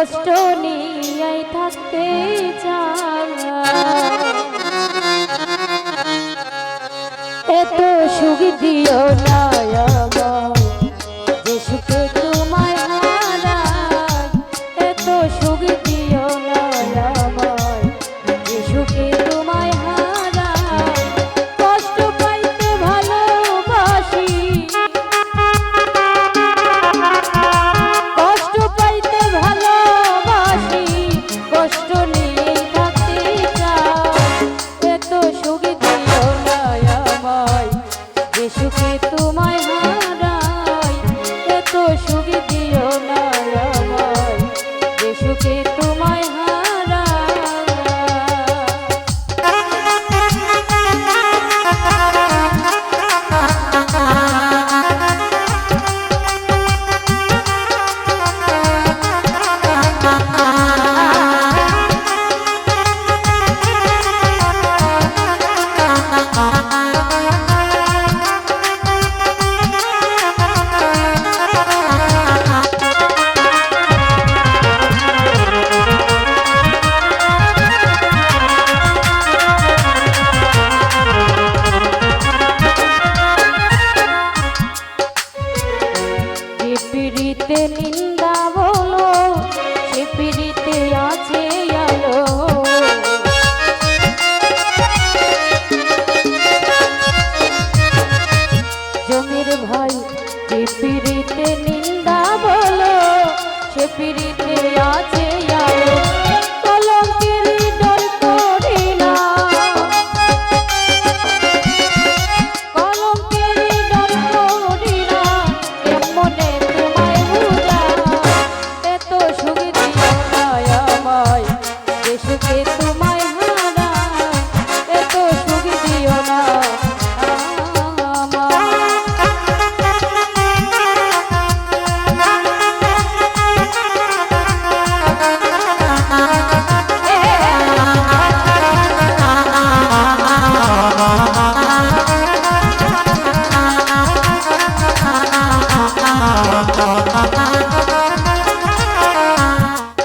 কষ্ট নিয়ে থাকতে চাই, এত সুখ দিও না আমায় যে সুখে তোমায় হারাই, এত সুখ দিও না আমায় যে সুখে তোমায় হারাই। কষ্ট পাইতে ভালোবাসি, কষ্ট পাইতে ভালোবাসি, কষ্ট নিয়ে থাকতে চাই, এত সুখ দিও না আমায় যে সুখে তোমায় হারাই, এত সুখ দিও না আমায় যে সুখে তোমায় হারাই। পিড়িতে নিন্দা বলো, সে পিড়িতে আছে আলো, জমির ভাই যে পিড়িতে নিন্দা বলো, সে পিড়িতে আছে আলো, কলঙ্কের ডর করি না, কলঙ্কের ডর করি না, এমনে তোমায় বুঝাই, এত সুখ দিও না আমায় যে সুখে তোমায় হারাই, এত সুখ দিও না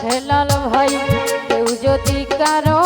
হেলাল ভাই, কেউ যদি কারো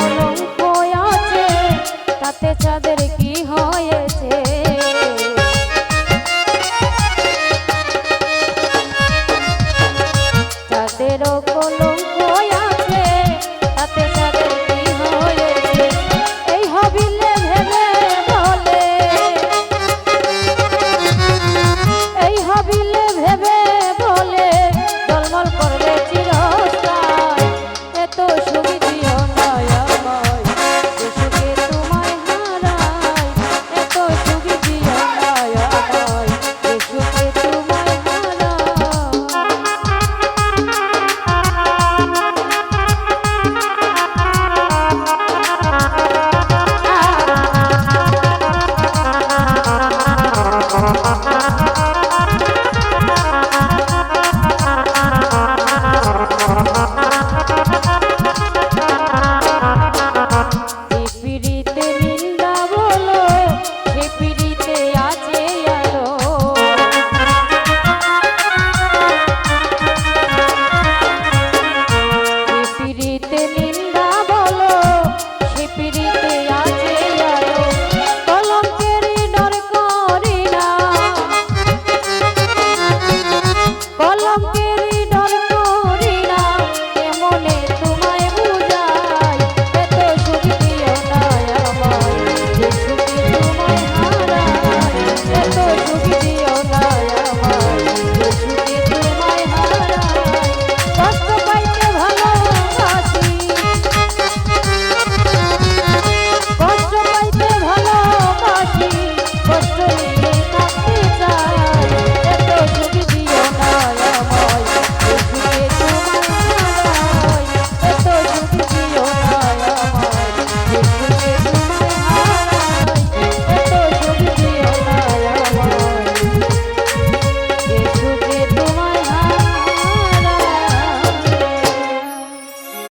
কলঙ্ক আছে তাতে চাঁদ